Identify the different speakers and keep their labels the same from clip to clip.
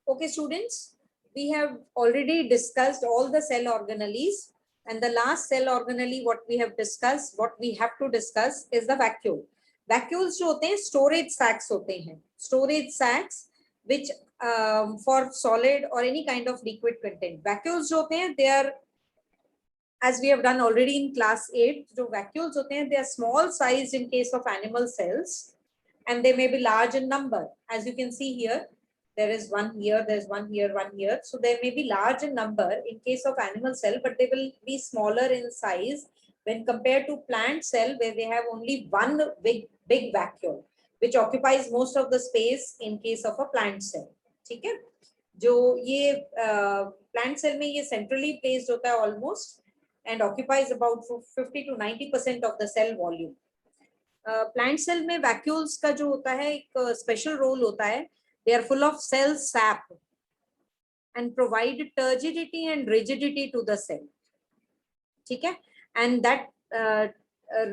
Speaker 1: Okay, students, we have already discussed all the cell organelles, and the last cell organelle what we have discussed, what we have to discuss is the vacuole. Vacuoles जो होते हैं storage sacs होते हैं, storage sacs which for solid or any kind of liquid content. Vacuoles जो होते हैं they are, as we have done already in class 8, जो vacuoles होते हैं they are small sized in case of animal cells and they may be large in number. As you can see here, there is one here, there's one here, one here. So they may be large in number in case of animal cell, but they will be smaller in size when compared to plant cell, where they have only one big vacuole, which occupies most of the space in case of a plant cell. ठीक है? जो ये plant cell में ये centrally placed होता है almost and occupies about 50 to 90% of the cell volume. Plant cell में vacuoles का जो होता है एक special role होता है. They are full of cell sap and provide turgidity and rigidity to the cell. ठीक है? And that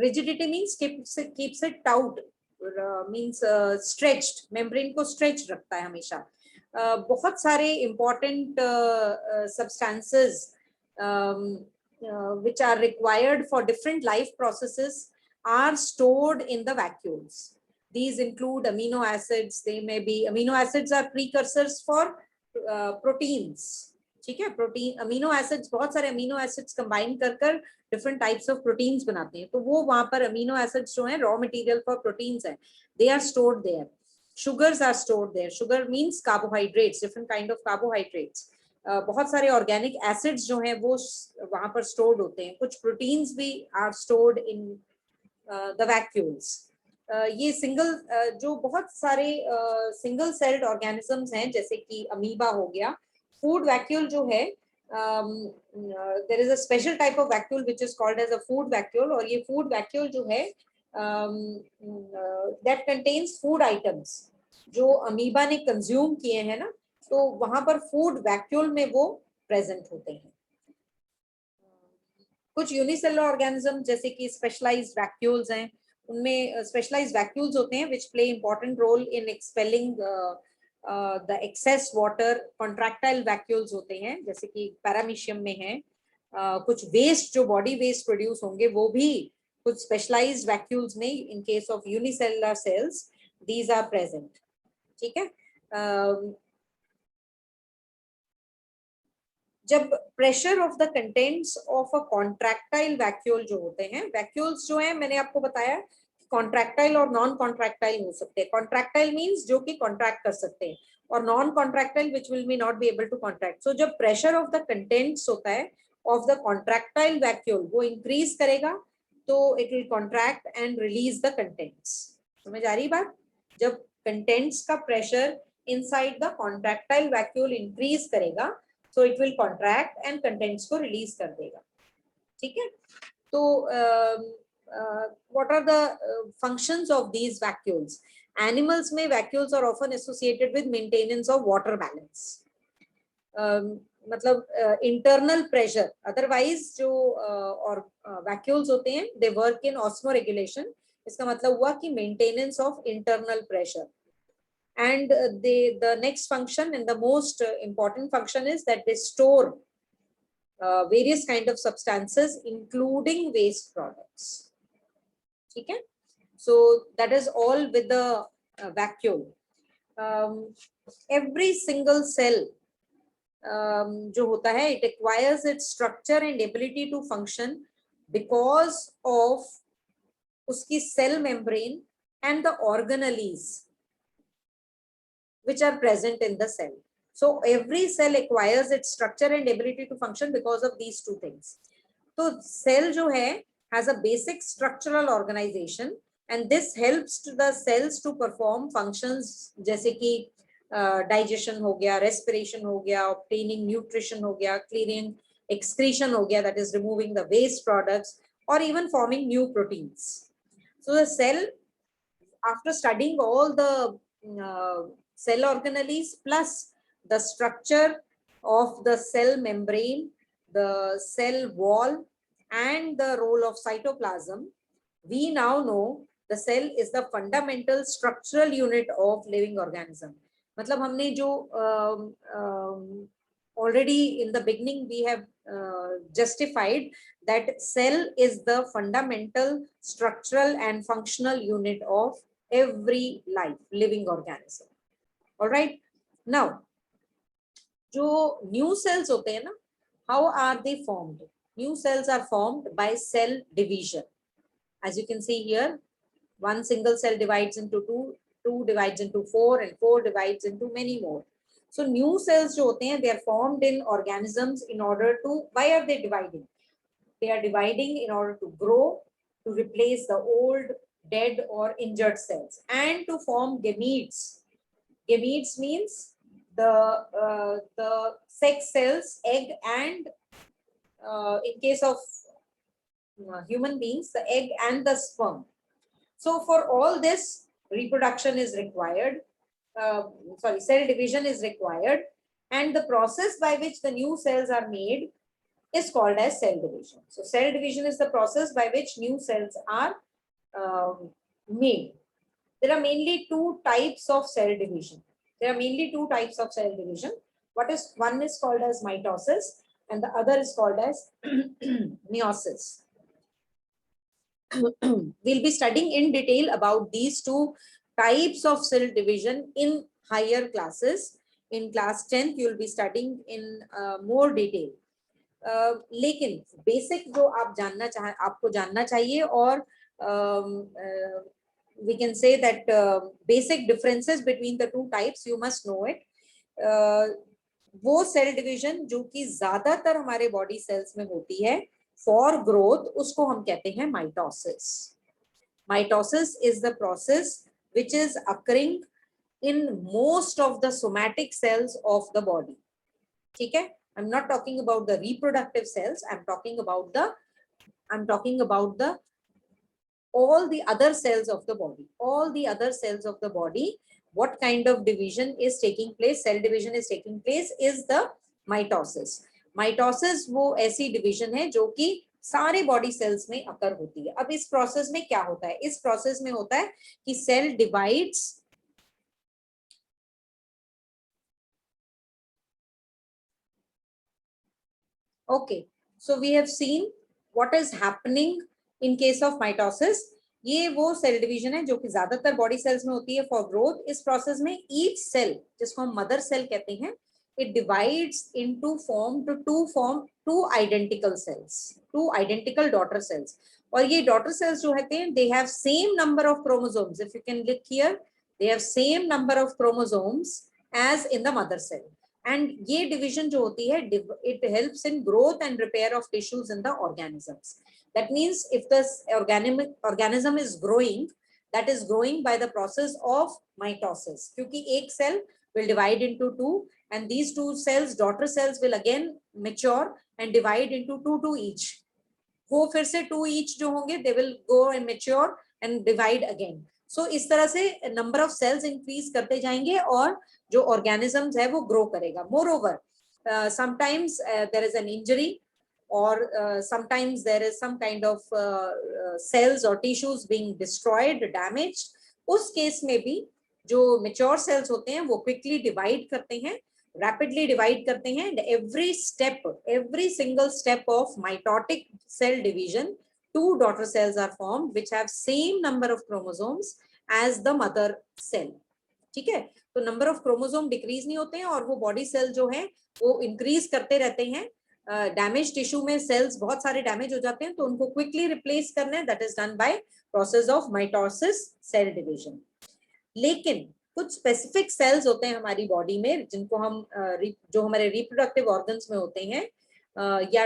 Speaker 1: rigidity means keeps it taut, means stretched. Membrane को stretched रखता है हमेशा. बहुत सारे important substances which are required for different life processes are stored in the vacuoles. These include amino acids. They may be, amino acids are precursors for proteins. ठीक है? Protein, amino acids, बहुत सारे amino acids combine कर different types of proteins बनाते हैं. तो वो वहाँ पर amino acids जो हैं raw material for proteins हैं. They are stored there. Sugars are stored there. Sugar means carbohydrates, different kind of carbohydrates. बहुत सारे organic acids जो हैं वो वहाँ पर stored होते हैं. कुछ proteins भी are stored in the vacuoles. ये सिंगल जो बहुत सारे सिंगल सेल्ड ऑर्गेनिजम्स हैं जैसे कि अमीबा हो गया. फूड वैक्यूल जो है, there is a special type of vacuole which is called as a food vacuole. और ये फूड वैक्यूल जो है दैट कंटेन्स फूड आइटम्स जो अमीबा ने कंज्यूम किए हैं ना, तो वहां पर फूड वैक्यूल में वो प्रेजेंट होते हैं. कुछ यूनिसेलुलर ऑर्गेनिज्म जैसे कि स्पेशलाइज्ड वैक्यूल्स हैं, उनमें स्पेशलाइज्ड वैक्यूल्स होते हैं which play important role in expelling the excess water. Contractile vacuoles होते हैं जैसे कि पैरामीशियम में है. कुछ वेस्ट जो बॉडी वेस्ट प्रोड्यूस होंगे वो भी कुछ स्पेशलाइज्ड वैक्यूल्स में in case of unicellular cells these are present. ठीक है? जब pressure of the contents of a contractile vacuole जो होते हैं, वैक्यूल्स जो है मैंने आपको बताया कॉन्ट्रैक्टाइल और नॉन कॉन्ट्रैक्टाइल हो सकते हैं. कॉन्ट्रैक्टाइल मींस जो कि कॉन्ट्रैक्ट कर सकते हैं और non contractile which will be not be able to contract. So जब प्रेशर ऑफ द कंटेंट्स होता है ऑफ द कॉन्ट्रैक्टाइल वैक्यूल वो इंक्रीज करेगा तो it will contract and release the contents. समझ आ रही बात? जब कंटेंट्स का pressure inside the contractile vacuole increase करेगा so it will contract and contents को release कर देगा. ठीक है? तो what are the functions of these vacuoles? Animals में vacuoles are often associated with maintenance of water balance. मतलब internal pressure. Otherwise जो और vacuoles होते हैं they work in osmoregulation. इसका मतलब हुआ कि maintenance of internal pressure. And the next function and the most important function is that they store various kind of substances including waste products. ठीक है? So that is all with the vacuole. Every single cell जो होता है it acquires its structure and ability to function because of उसकी cell membrane and the organelles which are present in the cell. So every cell acquires its structure and ability to function because of these two things. So cell जो है has a basic structural organization and this helps to the cells to perform functions जैसे कि digestion हो गया, respiration हो गया, obtaining nutrition हो गया, clearing excretion हो गया, that is removing the waste products, or even forming new proteins. So the cell, after studying all the cell organelles plus the structure of the cell membrane, the cell wall, and the role of cytoplasm, we now know the cell is the fundamental structural unit of living organism. मतलब हमने जो already in the beginning we have justified that cell is the fundamental structural and functional unit of every living organism. All right, now जो new cells होते हैं ना, how are they formed? New cells are formed by cell division. As you can see here, one single cell divides into two, two divides into four, and four divides into many more. So new cells जो होते हैं, they are formed in organisms in order to, why are they dividing? They are dividing in order to grow, to replace the old, dead or injured cells, and to form gametes. Gametes means the sex cells, egg, and in case of human beings, the egg and the sperm. So for all this, reproduction is required. Cell division is required, and the process by which the new cells are made is called as cell division. So cell division is the process by which new cells are made. There are mainly two types of cell division. One is called as mitosis, and the other is called as meiosis. We'll be studying in detail about these two types of cell division in higher classes. In class 10th, you'll be studying in more detail. लेकिन basic जो आपको जानना चाहिए, और we can say that basic differences between the two types, you must know it. वो cell division जो कि ज्यादातर हमारे बॉडी सेल्स में होती है फॉर ग्रोथ, उसको हम कहते हैं mitosis. Mitosis is the process which is occurring in most of the somatic cells of the body. ठीक है, I'm not talking about the reproductive cells. I'm talking about all the other cells of the body. All the other cells of the body, what kind of division is taking place, cell division is taking place, is the mitosis. Mitosis वो ऐसी division है जो कि सारे body cells में अकर होती है. अब इस प्रोसेस में क्या होता है? इस प्रोसेस में होता है कि cell divides, okay, so we have seen what is happening in case of mitosis. ये वो सेल डिवीजन है जो कि ज्यादातर बॉडी सेल्स में होती है फॉर ग्रोथ. इस प्रोसेस में ईच सेल, जिसको हम मदर सेल कहते हैं, it divides into form two identical cells, two identical daughter cells. और ये daughter cells जो होते हैं, they have same number of chromosomes. If you can look here, they have same number of chromosomes as in the mother cell. And ये division जो होती है, it helps in growth and repair of tissues in the organisms. That means if the organism is growing, that is growing by the process of mitosis. क्योंकि एक cell will divide into two, and these two cells, daughter cells, will again mature and divide into two each. वो फिर से two each जो होंगे, they will go and mature and divide again. So इस तरह से number of cells increase करते जाएंगे और जो organisms है वो grow करेगा. Moreover, sometimes there is an injury, or sometimes there is some kind of cells or tissues being destroyed, damaged. उस केस में भी जो mature cells होते हैं वो quickly divide करते हैं, rapidly divide करते हैं, and every single step of mitotic cell division, two daughter cells are formed which have same number of chromosomes as the mother cell. ठीक है, तो नंबर ऑफ क्रोमोसोम डिक्रीज नहीं होते हैं और वो बॉडी सेल जो है वो इंक्रीज करते रहते हैं. डैमेज टिश्यू में सेल्स बहुत सारे डैमेज हो जाते हैं, तो उनको क्विकली रिप्लेस करना है. That is done by process of mitosis, cell division. लेकिन कुछ स्पेसिफिक सेल्स होते हैं हमारी बॉडी में जिनको हम जो हमारे रिप्रोडक्टिव ऑर्गन्स में होते हैं या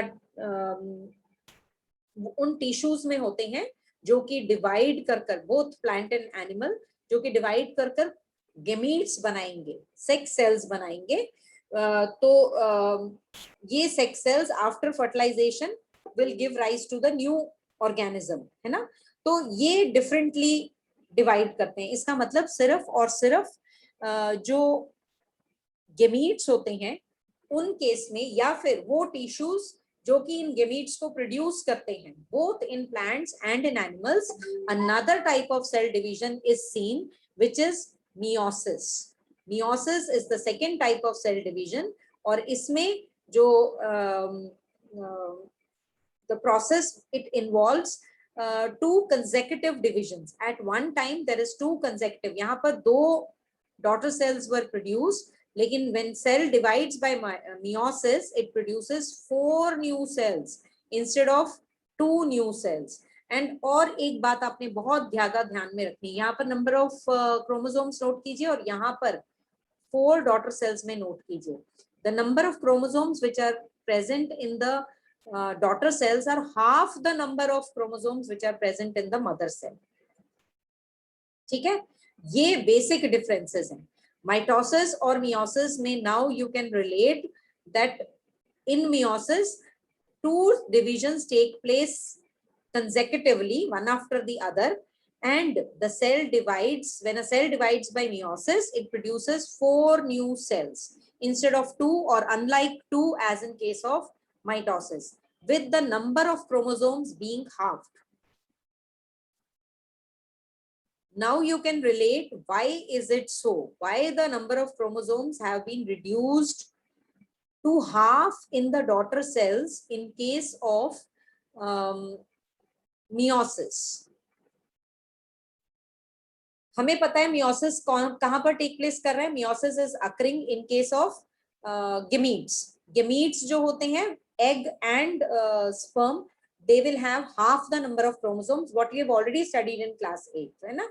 Speaker 1: उन टिश्यूज में होते हैं जो कि डिवाइड कर बोथ प्लांट एंड एनिमल, जो कि डिवाइड कर गेमीट्स बनाएंगे, सेक्स सेल्स बनाएंगे. तो ये sex cells after fertilization will give rise to the new organism, है ना. तो ये डिफरेंटली डिवाइड करते हैं. इसका मतलब सिर्फ और सिर्फ जो गेमीट्स होते हैं उन केस में, या फिर वो टिश्यूज जो कि इन गेमीट्स को प्रोड्यूस करते हैं, both in plants and in animals, another type of cell division is seen which is meiosis. Meiosis is the second type of cell division, और इसमें जो the process, it involves two consecutive divisions. At one time there is two consecutive, यहाँ पर दो daughter cells were produced, लेकिन when cell divides by meiosis, it produces 4 new cells instead of 2 new cells. And और एक बात आपने बहुत ज्यादा ध्यान में रखनी है, यहाँ पर नंबर ऑफ क्रोमोसोम्स नोट कीजिए और यहाँ पर 4 डॉटर सेल्स में नोट कीजिए. The number of chromosomes which are present in the daughter cells are half the number of chromosomes which are present in the mother cell. ठीक है, ये basic differences हैं. माइटोसिस और मियोसिस में now you can relate that in meiosis two divisions take place consecutively, one after the other, and the cell divides. When a cell divides by meiosis, it produces 4 new cells instead of 2, or unlike 2 as in case of mitosis, with the number of chromosomes being halved. Now you can relate why is it so, why the number of chromosomes have been reduced to half in the daughter cells in case of meiosis. हमें पता है meiosis कहां पर take place कर रहा है. meiosis is occurring in case of gametes. gametes जो होते हैं egg and sperm, they will have half the number of chromosomes, what we have already studied in class 8, है ना.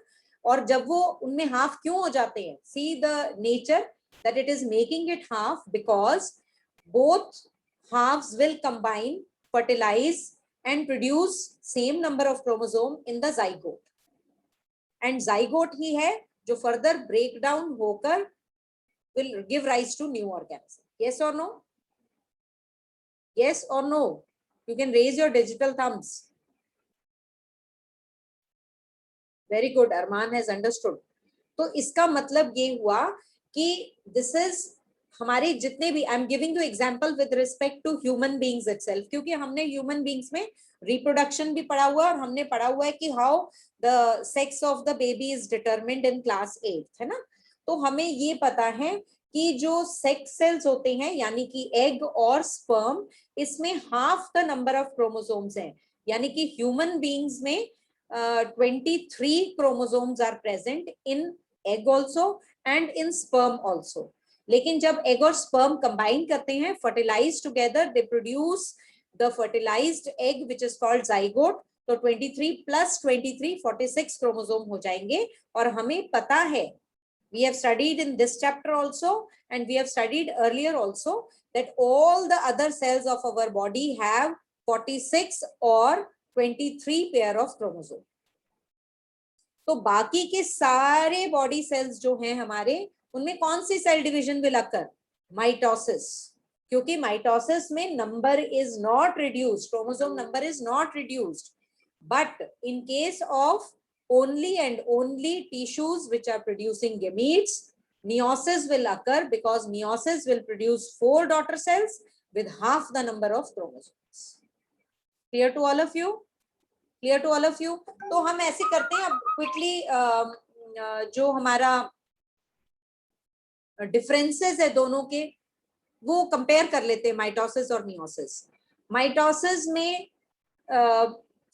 Speaker 1: और जब वो उनमें half क्यों हो जाते हैं, see the nature that it is making it half because both halves will combine, fertilize and produce same number of chromosome in the zygote, and zygote ही है जो further breakdown होकर will give rise to new organism. Yes or no? Yes or no? You can raise your digital thumbs. Very good, Arman has understood. तो इसका मतलब ये हुआ कि this is हमारे जितने भी, I am giving you example with respect to human beings itself, क्योंकि हमने ह्यूमन बीइंग्स में रिप्रोडक्शन भी पढ़ा हुआ है और हमने पढ़ा हुआ है कि how the sex of the baby is determined in class 8, है ना. तो हमें ये पता है कि जो सेक्स सेल्स होते हैं यानी कि एग और स्पर्म, इसमें half the number of chromosomes हैं, यानी कि ह्यूमन बीइंग्स में 23 chromosomes are present in egg also and in sperm also. लेकिन जब एग और स्पर्म कंबाइन करते हैं, fertilize together, they produce the fertilized egg which is called zygote. तो 23 प्लस 23 46 क्रोमोसोम हो जाएंगे. और हमें पता है, we have studied in this chapter also and we have studied earlier also that all the other cells of our body have 46 or 23 pair of chromosome. तो बाकी के सारे बॉडी सेल्स जो हैं हमारे, उनमें कौन सी cell division will occur? Mitosis. क्योंकि माइटोसिस में number is not reduced, chromosome number is not reduced, but in case of only and only tissues which are producing gametes, meiosis will occur because meiosis will produce 4 daughter cells with half the number of chromosomes. Clear to all of you? Clear to all of you? तो हम ऐसे करते हैं अब quickly, जो हमारा differences है दोनों के वो कंपेयर कर लेते हैं, माइटोसिस और मियोसिस. माइटोसिस में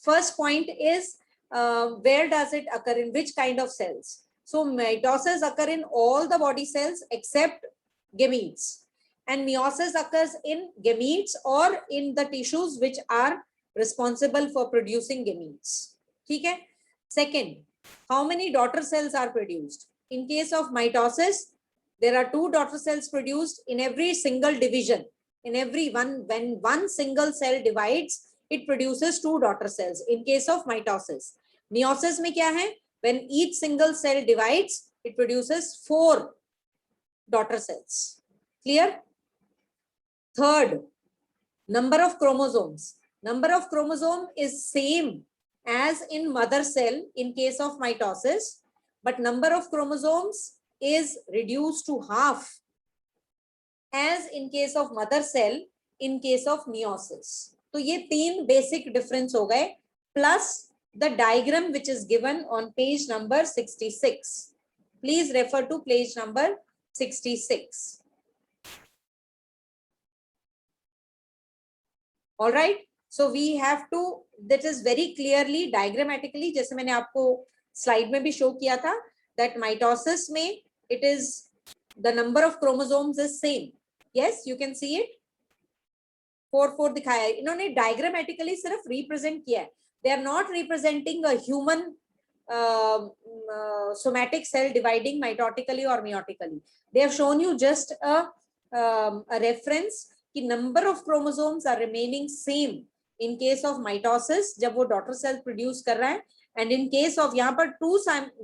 Speaker 1: first point is where does it occur, in which kind of cells? So mitosis occur in all the body cells except gametes, and meiosis occurs in gametes or in the tissues which are responsible for producing gametes. ठीक है. Second, how many daughter cells are produced? In case of mitosis, there are 2 daughter cells produced in every single division. In every one, when one single cell divides, it produces 2 daughter cells. In case of mitosis, meiosis में क्या है? When each single cell divides, it produces 4 daughter cells. Clear? Third, number of chromosomes. Number of chromosome is same as in mother cell in case of mitosis, but number of chromosomes is reduced to half as in case of mother cell in case of meiosis. तो ये 3 basic difference हो गए, plus the diagram which is given on page number 66. Please refer to page number 66. All right, so we have to, that is very clearly diagrammatically, जैसे मैंने आपको slide में भी show किया था, that mitosis में it is the number of chromosomes is same. Yes, you can see it. 4 दिखाया है, इन्होंने diagrammatically सिर्फ represent किया है. They are not representing a human somatic cell dividing mitotically or meiotically. They have shown you just a reference कि number of chromosomes are remaining same in case of mitosis जब वो daughter cell produce कर रहा है, and in case of यहाँ पर two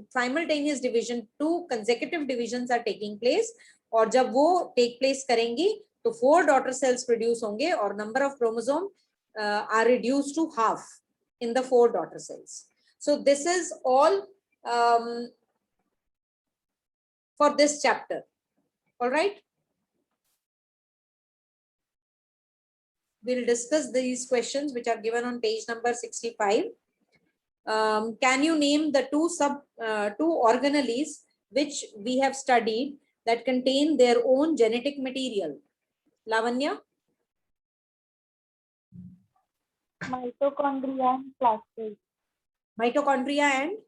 Speaker 1: simultaneous division, two consecutive divisions are taking place, और जब वो take place करेंगी तो 4 daughter cells produce होंगे और number of chromosome are reduced to half in the 4 daughter cells. So this is all for this chapter. All right, we'll discuss these questions which are given on page number 65. Can you name the two organelles which we have studied that contain their own genetic material? Lavanya?
Speaker 2: Mitochondria and plastids.
Speaker 1: Mitochondria and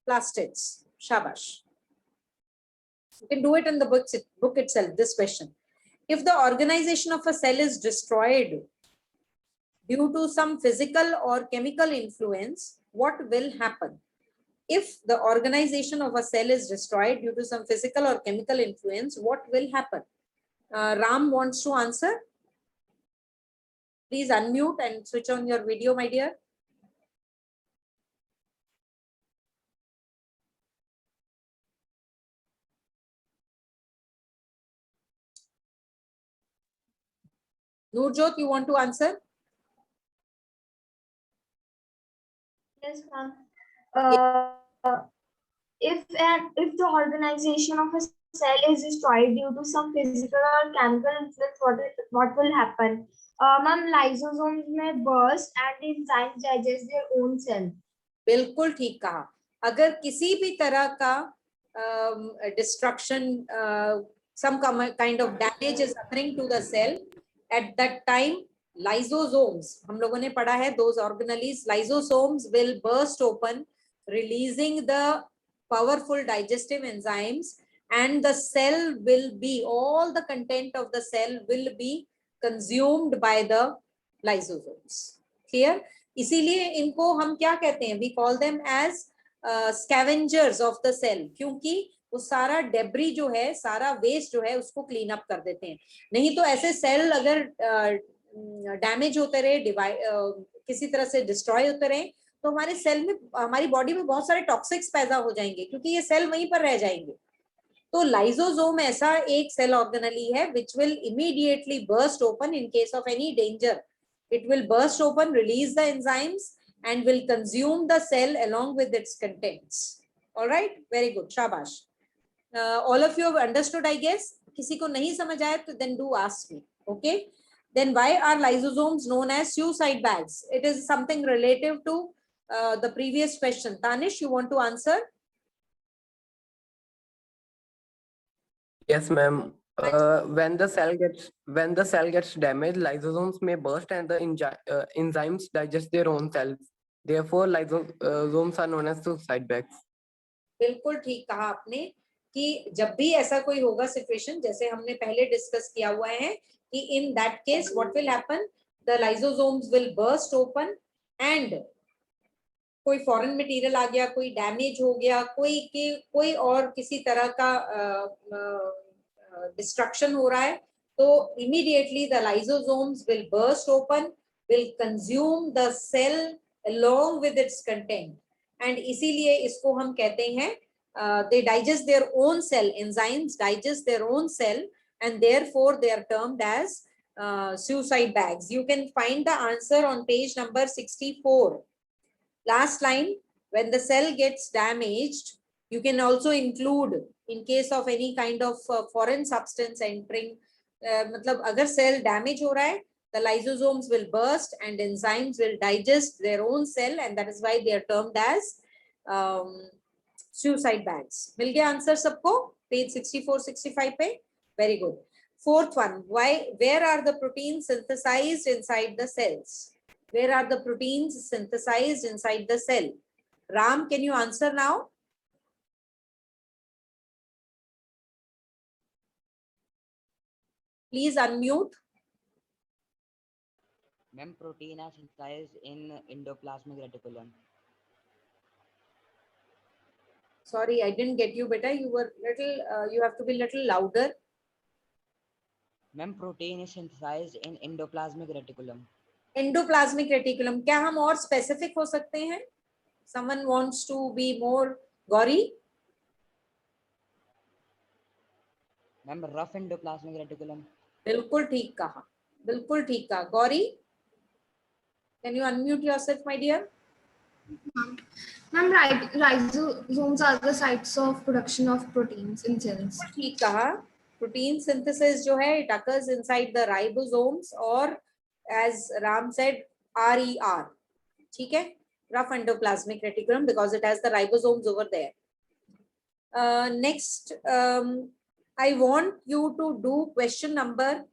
Speaker 1: plastids. Shabash. You can do it in the book itself, this question. If the organization of a cell is destroyed due to some physical or chemical influence, what will happen? If the organization of a cell is destroyed due to some physical or chemical influence, what will happen? Ram wants to answer. Please unmute and switch on your video, my dear. Nurjot, you want to answer?
Speaker 2: Yes, ma'am. If the organization of a cell is destroyed due to some physical or chemical influence, what will happen? Ma'am, lysosomes may burst and enzymes digest their own cell.
Speaker 1: बिल्कुल ठीक कहा. अगर किसी भी तरह का destruction, some kind of damage is occurring to the cell, at that time lysosomes, हम लोगों ने पढ़ा है, those organelles, lysosomes will burst open, releasing the powerful digestive enzymes, and the cell will be, all the content of the cell will be consumed by the lysosomes. Clear? इसीलिए इनको हम क्या कहते हैं? We call them as scavengers of the cell, क्योंकि वो सारा debris जो है, सारा वेस्ट जो है, उसको क्लीन अप कर देते हैं. नहीं तो ऐसे सेल अगर डैमेज होते रहे, किसी तरह से डिस्ट्रॉय होते रहे, तो हमारे सेल में, हमारी बॉडी में बहुत सारे टॉक्सिक्स पैदा हो जाएंगे, क्योंकि ये सेल वहीं पर रह जाएंगे. तो लाइसोसोम ऐसा एक सेल ऑर्गेनली है which will immediately burst open in case of any danger. It will burst open, release the enzymes, and will consume the cell along with its contents. All right, very good, shabash. All of you have understood, I guess. किसी को नहीं समझ आया तो then do ask me. Okay, then why are lysosomes known as suicide bags? It is something relative to the previous question. Tanish, you want to answer?
Speaker 3: Yes, ma'am. When the cell gets damaged, lysosomes may burst and the enzymes digest their own cells. Therefore, lysosomes are known as suicide bags.
Speaker 1: बिल्कुल ठीक कहा आपने कि जब भी ऐसा कोई होगा सिचुएशन, जैसे हमने पहले डिस्कस किया हुआ है कि in that case what will happen? The lysosomes will burst open and कोई फॉरेन मटेरियल आ गया, कोई डैमेज हो गया, कोई और किसी तरह का डिस्ट्रक्शन हो रहा है, तो immediately the lysosomes will burst open, will consume the cell along with its content, and इसीलिए इसको हम कहते हैं they digest their own cell, enzymes digest their own cell, and therefore they are termed as suicide bags. You can find the answer on page number 64. Last line, when the cell gets damaged, you can also include in case of any kind of foreign substance entering, मतलब अगर cell damage हो रहा है, the lysosomes will burst and enzymes will digest their own cell, and that is why they are termed as suicide bands. मिल गया answer सबको page 64-65 पे? Very good. Fourth one, where are the proteins synthesized inside the cells? Where are the proteins synthesized inside the cell? Ram, can you answer now? Please unmute.
Speaker 4: Ma'am, protein are synthesized in endoplasmic reticulum.
Speaker 1: Sorry, I didn't get you, beta. You were little. You have to be little louder.
Speaker 4: Ma'am, protein is synthesized in endoplasmic reticulum.
Speaker 1: Endoplasmic reticulum. क्या हम और specific हो सकते हैं? Someone wants to be more gory?
Speaker 4: Ma'am, rough endoplasmic reticulum.
Speaker 1: बिल्कुल ठीक कहा. बिल्कुल ठीक कहा. Gauri, can you unmute yourself, my dear?
Speaker 2: Ma'am, ribosomes are the sites of production of proteins in cells.
Speaker 1: ठीक कहा. Protein synthesis जो है it occurs inside the ribosomes or as Ram said RER. ठीक है? Rough endoplasmic reticulum because it has the ribosomes over there. Next, I want you to do question number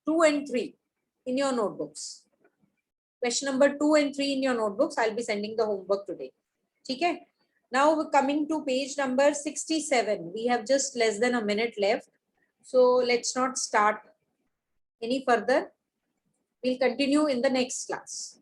Speaker 1: 2 and 3 in your notebooks. Question number 2 and 3 in your notebooks. I'll be sending the homework today. Okay. Now we're coming to page number 67. We have just less than a minute left. So let's not start any further. We'll continue in the next class.